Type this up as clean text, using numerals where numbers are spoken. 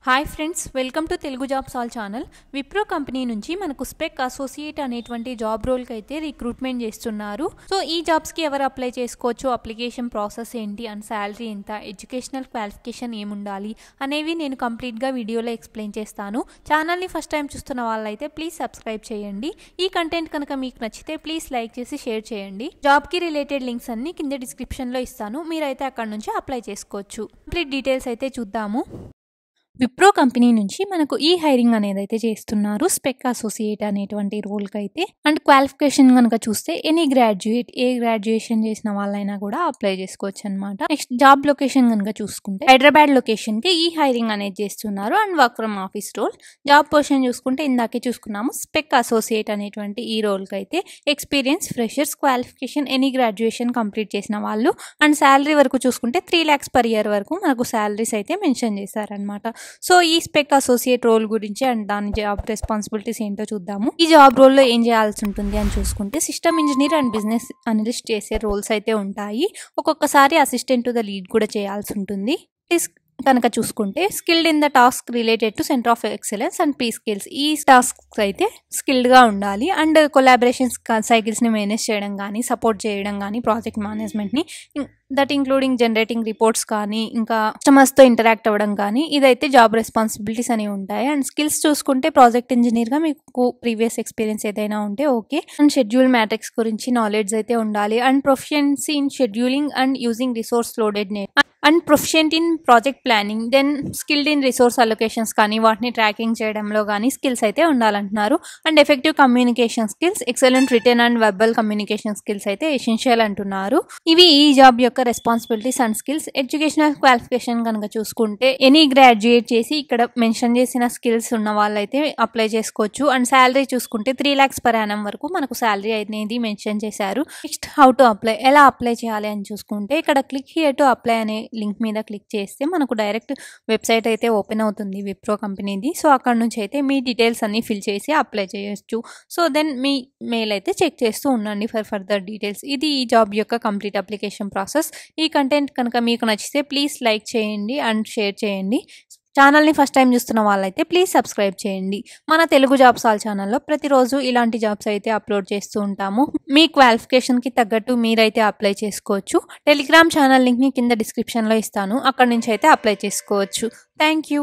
Hi friends, welcome to Telugu jobs all channel. Wipro company నుంచి మనకు spec associate అనేటువంటి job రోల్కి అయితే రిక్రూట్మెంట్ చేస్తున్నారు. సో ఈ జాబ్స్కి ఎవరు అప్లై చేసుకోవచ్చు, అప్లికేషన్ ప్రాసెస్ ఏంటి, అండ్ శాలరీ ఎంత, ఎడ్యుకేషనల్ క్వాలిఫికేషన్ ఏముండాలి అనేవి నేను కంప్లీట్గా వీడియోలో ఎక్స్ప్లెయిన్ చేస్తాను. ఛానల్ని ఫస్ట్ టైం చూస్తున్న వాళ్ళైతే ప్లీజ్ సబ్స్క్రైబ్ చేయండి. ఈ కంటెంట్ కనుక మీకు నచ్చితే ప్లీజ్ లైక్ చేసి షేర్ చేయండి. జాబ్కి రిలేటెడ్ లింక్స్ అన్ని కింద డిస్క్రిప్షన్లో ఇస్తాను, మీరైతే అక్కడ నుంచి అప్లై చేసుకోవచ్చు. కంప్లీట్ డీటెయిల్స్ అయితే చూద్దాము. విప్రో కంపెనీ నుంచి మనకు ఈ హైరింగ్ అనేది అయితే చేస్తున్నారు స్పెక్ అసోసియేట్ అనేటువంటి రోల్కి అయితే. అండ్ క్వాలిఫికేషన్ కనుక చూస్తే ఎనీ గ్రాడ్యుయేట్, ఏ గ్రాడ్యుయేషన్ చేసిన వాళ్ళైనా కూడా అప్లై చేసుకోవచ్చు అనమాట. నెక్స్ట్ జాబ్ లొకేషన్ కనుక చూసుకుంటే హైదరాబాద్ లొకేషన్కి ఈ హైరింగ్ అనేది చేస్తున్నారు. And work from office role. Job position చూసుకుంటే ఇందాకే చూసుకున్నాము, స్పెక్ అసోసియేట్ అనేటువంటి ఈ రోల్కి అయితే experience, freshers, qualification any graduation complete చేసిన వాళ్ళు. అండ్ శాలరీ వరకు చూసుకుంటే 3 lakhs per year వరకు మనకు శాలరీస్ అయితే మెన్షన్ చేశారనమాట. సో ఈ స్పెక్ అసోసియేట్ రోల్ గురించి అండ్ దాని జాబ్ రెస్పాన్సిబిలిటీస్ ఏంటో చూద్దాము. ఈ జాబ్ రోల్లో ఏం చేయాల్సి ఉంటుంది అని చూసుకుంటే system engineer and business analyst చేసే రోల్స్ అయితే ఉంటాయి. ఒక్కొక్కసారి అసిస్టెంట్ టు ద లీడ్ కూడా చేయాల్సి ఉంటుంది. కనుక చూసుకుంటే skilled in the task related to centre of excellence and P skills. ఈ టాస్క్స్ అయితే స్కిల్డ్గా ఉండాలి. అండ్ కొలాబరేషన్స్ సైకిల్స్ని మేనేజ్ చేయడం కానీ, సపోర్ట్ చేయడం కానీ, ప్రాజెక్ట్ మేనేజ్మెంట్ని, దట్ ఇంక్లూడింగ్ జనరేటింగ్ రిపోర్ట్స్ కానీ, ఇంకా కస్టమర్స్తో ఇంటరాక్ట్ అవ్వడం కానీ, ఇదైతే జాబ్ రెస్పాన్సిబిలిటీస్ అనేవి ఉంటాయి. అండ్ స్కిల్స్ చూసుకుంటే ప్రాజెక్ట్ ఇంజనీర్గా మీకు ప్రీవియస్ ఎక్స్పీరియన్స్ ఏదైనా ఉంటే ఓకే. అండ్ షెడ్యూల్ మ్యాట్రిక్స్ గురించి నాలెడ్జ్ అయితే ఉండాలి. And proficiency in scheduling and using resource loaded net and proficient in project planning. Then skilled in resource allocations కానీ, వాటిని ట్రాకింగ్ చేయడంలో కానీ స్కిల్స్ అయితే ఉండాలంటున్నారు. And effective communication skills, excellent written and verbal communication skills అయితే essential అంటున్నారు. ఇవి ఈ జాబ్ యొక్క responsibilities and skills. Educational qualification కనుక చూసుకుంటే ఎనీ గ్రాడ్యుయేట్ చేసి ఇక్కడ మెన్షన్ చేసిన స్కిల్స్ ఉన్న వాళ్ళైతే అప్లై చేసుకోవచ్చు. అండ్ శాలరీ చూసుకుంటే 3 lakhs per annum వరకు మనకు శాలరీ అనేది మెన్షన్ చేశారు. నెక్స్ట్ హౌ టు అప్లై, ఎలా అప్లై చేయాలి అని చూసుకుంటే ఇక్కడ క్లిక్ హియర్ టు అప్లై అనే లింక్ మీద క్లిక్ చేస్తే మనకు డైరెక్ట్ వెబ్సైట్ అయితే ఓపెన్ అవుతుంది విప్రో కంపెనీది. సో అక్కడ నుంచి అయితే మీ డీటెయిల్స్ అన్ని ఫిల్ చేసి అప్లై చేయొచ్చు. సో దెన్ మీ మెయిల్ అయితే చెక్ చేస్తూ ఉండండి ఫర్ ఫర్దర్ డీటెయిల్స్. ఇది ఈ జాబ్ యొక్క కంప్లీట్ అప్లికేషన్ ప్రాసెస్. ఈ కంటెంట్ కనుక మీకు నచ్చితే ప్లీజ్ లైక్ చేయండి అండ్ షేర్ చేయండి. ఛానల్ని ఫస్ట్ టైం చూస్తున్న వాళ్ళైతే ప్లీజ్ సబ్స్క్రైబ్ చేయండి. మన తెలుగు జాబ్స్ ఆల్ ఛానల్లో ప్రతిరోజు ఇలాంటి జాబ్స్ అయితే అప్లోడ్ చేస్తూ ఉంటాము. మీ క్వాలిఫికేషన్కి తగ్గట్టు మీరైతే అప్లై చేసుకోవచ్చు. టెలిగ్రామ్ ఛానల్ లింక్ని కింద డిస్క్రిప్షన్లో ఇస్తాను, అక్కడ నుంచి అయితే అప్లై చేసుకోవచ్చు. Thank you.